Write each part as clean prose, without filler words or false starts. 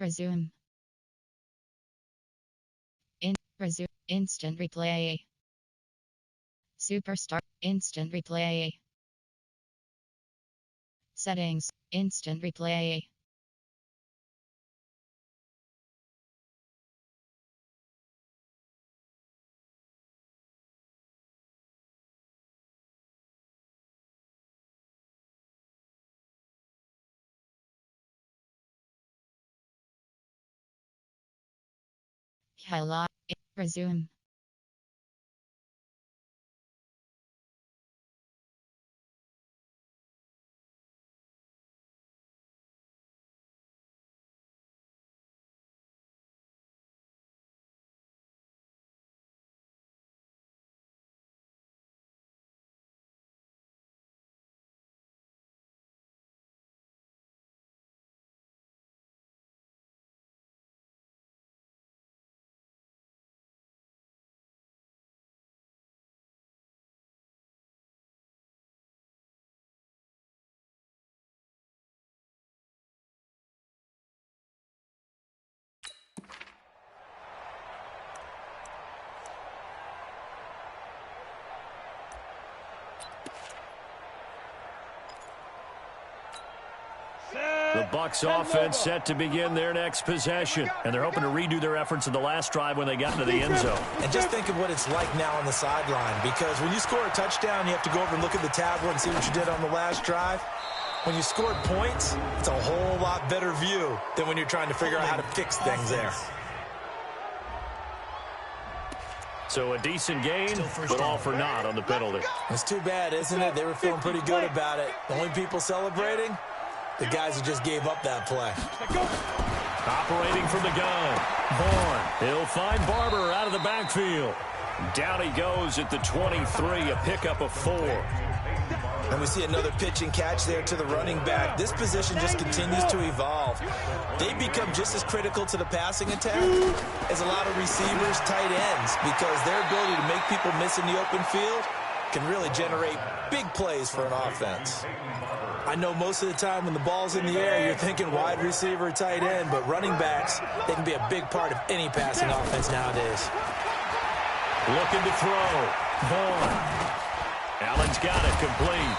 Resume. Resume. Instant replay. Superstar. Instant replay. Settings. Instant replay. Hello. Resume. The Bucs offense set to begin their next possession, and they're hoping to redo their efforts in the last drive when they got into the end zone. And just think of what it's like now on the sideline, because when you score a touchdown, you have to go over and look at the tablet and see what you did on the last drive. When you scored points, it's a whole lot better view than when you're trying to figure out how to fix things there. So a decent game, but all for naught on the penalty. It's too bad, isn't it? They were feeling pretty good about it. The only people celebrating, the guys who just gave up that play. Operating from the gun. Vaughn. He'll find Barber out of the backfield. Down he goes at the 23, a pickup of 4. And we see another pitch and catch there to the running back. This position just continues to evolve. They become just as critical to the passing attack as a lot of receivers, tight ends, because their ability to make people miss in the open field can really generate big plays for an offense. I know most of the time when the ball's in the air, you're thinking wide receiver, tight end, but running backs, they can be a big part of any passing offense nowadays. Looking to throw. Vaughn. Allen's got it complete.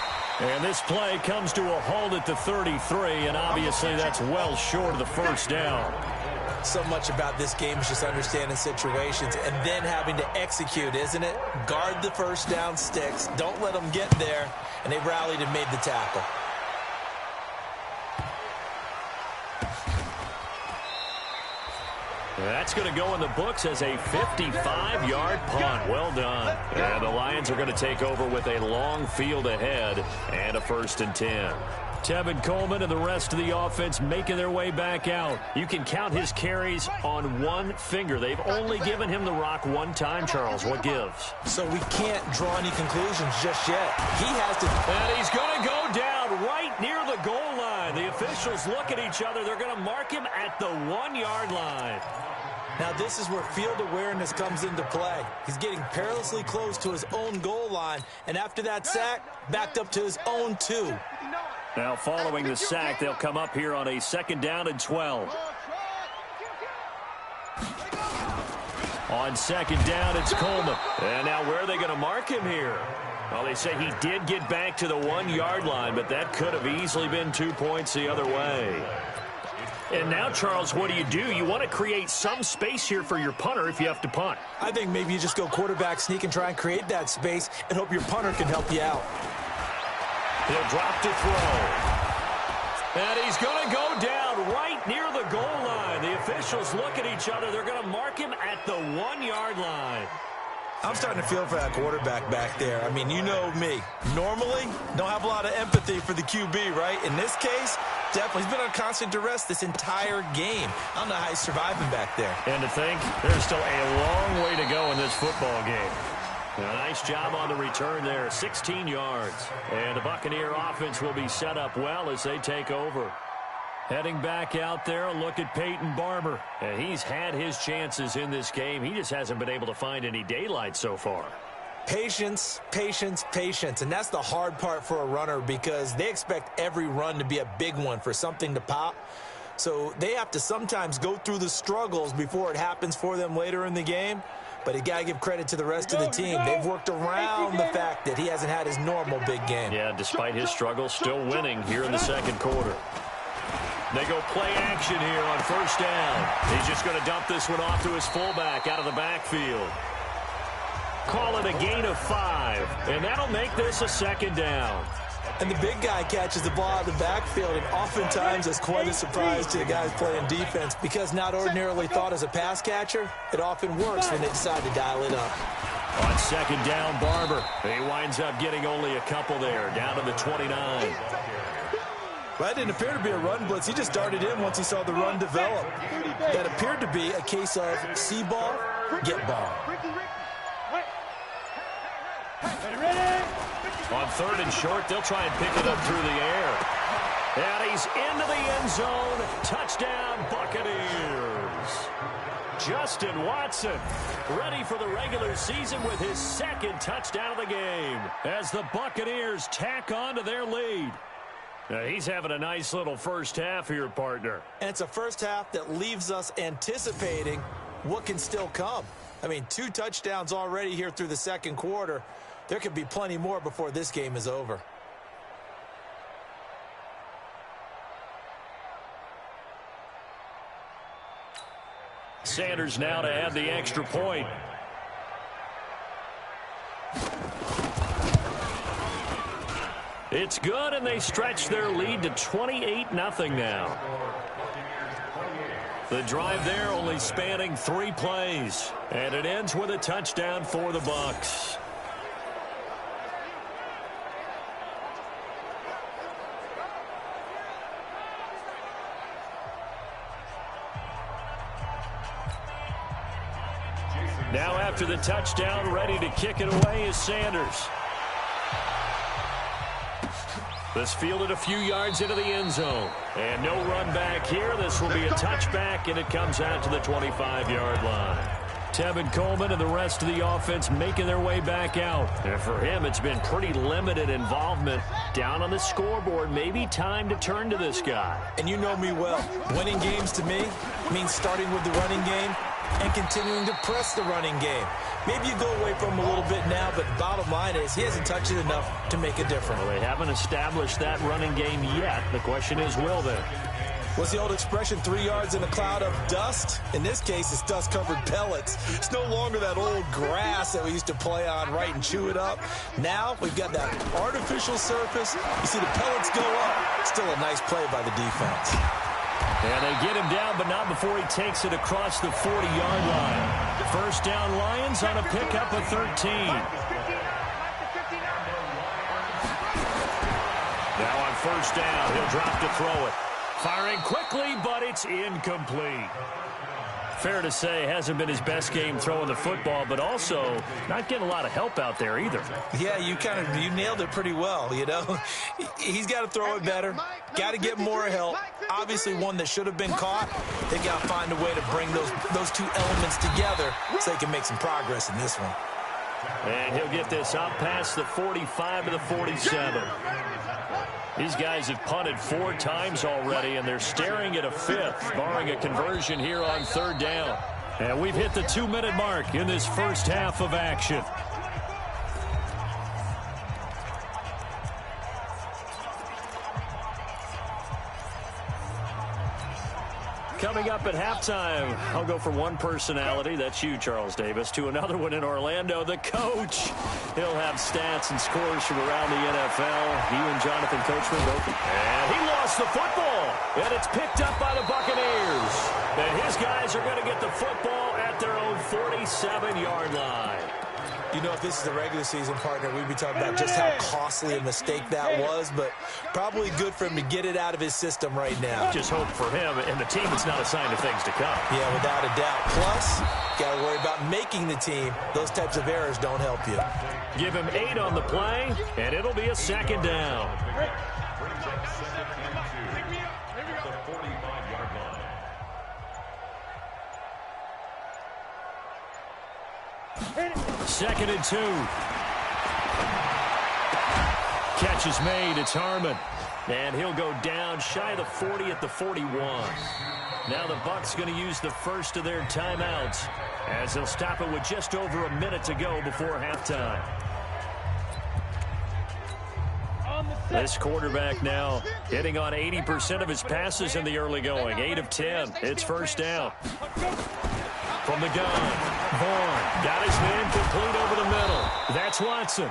And this play comes to a halt at the 33, and obviously that's well short of the first down. So much about this game is just understanding situations and then having to execute, isn't it? Guard the first down sticks. Don't let them get there. And they rallied and made the tackle. That's going to go in the books as a 55-yard punt. Well done. And the Lions are going to take over with a long field ahead and a 1st and 10. Tevin Coleman and the rest of the offense making their way back out. You can count his carries on one finger. They've only given him the rock one time, Charles. What gives? So we can't draw any conclusions just yet. He has to. And he's going to go down right near the goal line. The officials look at each other. They're going to mark him at the 1-yard line. Now this is where field awareness comes into play. He's getting perilously close to his own goal line. And after that sack, backed up to his own 2. Now following the sack, they'll come up here on a 2nd down and 12. On 2nd down, it's Coleman. And now where are they going to mark him here? Well, they say he did get back to the 1-yard line, but that could have easily been 2 points the other way. And now, Charles, what do? You want to create some space here for your punter if you have to punt. I think maybe you just go quarterback sneak and try and create that space and hope your punter can help you out. He'll drop to throw. And he's going to go down right near the goal line. The officials look at each other. They're going to mark him at the 1-yard line. I'm starting to feel for that quarterback back there. I mean, you know me. Normally, don't have a lot of empathy for the QB, right? In this case, definitely. He's been on constant duress this entire game. I don't know how he's surviving back there. And to think, there's still a long way to go in this football game. A nice job on the return there, 16 yards. And the Buccaneer offense will be set up well as they take over. Heading back out there, a look at Peyton Barber. And he's had his chances in this game. He just hasn't been able to find any daylight so far. Patience, patience, patience. And that's the hard part for a runner because they expect every run to be a big one for something to pop. So they have to sometimes go through the struggles before it happens for them later in the game. But you got to give credit to the rest of the team. They've worked around the fact that he hasn't had his normal big game. Yeah, despite his struggles, still winning here in the second quarter. They go play action here on first down. He's just going to dump this one off to his fullback out of the backfield. Call it a gain of 5, and that'll make this a second down. And the big guy catches the ball out of the backfield, and oftentimes it's quite a surprise to the guys playing defense because not ordinarily thought as a pass catcher, it often works when they decide to dial it up. On second down, Barber. He winds up getting only a couple there, down to the 29. Well, that didn't appear to be a run blitz. He just darted in once he saw the run develop. That appeared to be a case of see ball, get ball. On third and short, they'll try and pick it up through the air. And he's into the end zone. Touchdown, Buccaneers. Justin Watson ready for the regular season with his second touchdown of the game as the Buccaneers tack on to their lead. Now, he's having a nice little first half here, partner. And it's a first half that leaves us anticipating what can still come. I mean, 2 touchdowns already here through the second quarter. There could be plenty more before this game is over. Sanders now to add the extra point. It's good, and they stretch their lead to 28-0 now. The drive there only spanning 3 plays, and it ends with a touchdown for the Bucs. Now after the touchdown, ready to kick it away is Sanders. This fielded a few yards into the end zone. And no run back here. This will be a touchback, and it comes out to the 25-yard line. Tevin Coleman and the rest of the offense making their way back out. And for him, it's been pretty limited involvement. Down on the scoreboard, maybe time to turn to this guy. And you know me well. Winning games to me means starting with the running game and continuing to press the running game. Maybe you go away from him a little bit now, but the bottom line is he hasn't touched it enough to make a difference. Well, they haven't established that running game yet. The question is, will they? What's the old expression, 3 yards in a cloud of dust? In this case, it's dust-covered pellets. It's no longer that old grass that we used to play on, right, and chew it up. Now we've got that artificial surface. You see the pellets go up. Still a nice play by the defense. And they get him down, but not before he takes it across the 40-yard line. First down, Lions on a pickup of 13. Now on first down, he'll drop to throw it. Firing quickly, but it's incomplete. Fair to say, hasn't been his best game throwing the football, but also not getting a lot of help out there either. Yeah, you nailed it pretty well, you know. He's got to throw it better, got to get more help. Obviously one that should have been caught. They got to find a way to bring those 2 elements together so they can make some progress in this one. And he'll get this out past the 45 to the 47. These guys have punted 4 times already, and they're staring at a 5th, barring a conversion here on third down. And we've hit the 2-minute mark in this first half of action. Coming up at halftime, I'll go from one personality, that's you, Charles Davis, to another one in Orlando, the coach. He'll have stats and scores from around the NFL. You and Jonathan Coachman both. And he lost the football, and it's picked up by the Buccaneers. And his guys are going to get the football at their own 47-yard line. You know, if this is the regular season, partner, we'd be talking about just how costly a mistake that was, but probably good for him to get it out of his system right now. Just hope for him and the team it's not a sign of things to come. Yeah, without a doubt. Plus, got to worry about making the team. Those types of errors don't help you. Give him 8 on the play, and it'll be a second down. Second and 2. Catch catch is made. It's Harmon. And he'll go down shy of the 40 at the 41. Now the Bucs going to use the first of their timeouts as they'll stop it with just over a minute to go before halftime. This quarterback now hitting on 80% of his passes in the early going. 8 of 10. It's first down. From the gun, Vaughn got his man complete over the middle. That's Watson.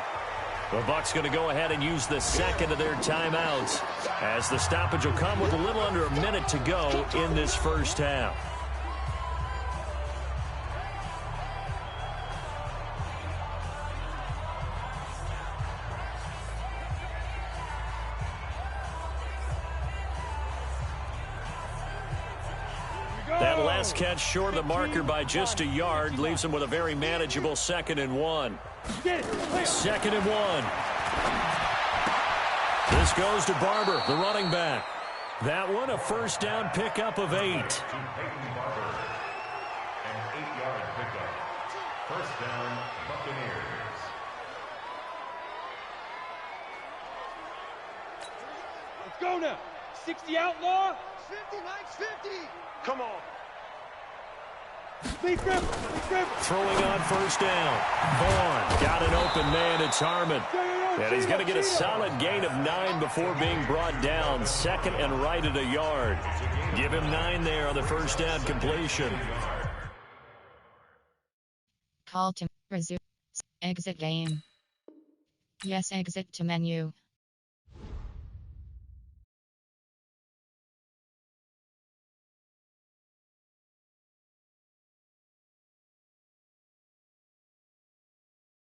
The Bucs going to go ahead and use the second of their timeouts as the stoppage will come with a little under a minute to go in this first half. That last catch short of the marker by just a yard leaves him with a very manageable 2nd and 1. 2nd and 1. This goes to Barber, the running back. That one a first down pickup of 8. Let's go now. 60 outlaw. 50, Mike's 50. Come on. Throwing on first down. Vaughn got an open man. It's Harmon. And he's going to get a solid gain of 9 before being brought down. 2nd and right at a yard. Give him 9 there on the first down completion. Call to resume. Exit game. Yes, exit to menu.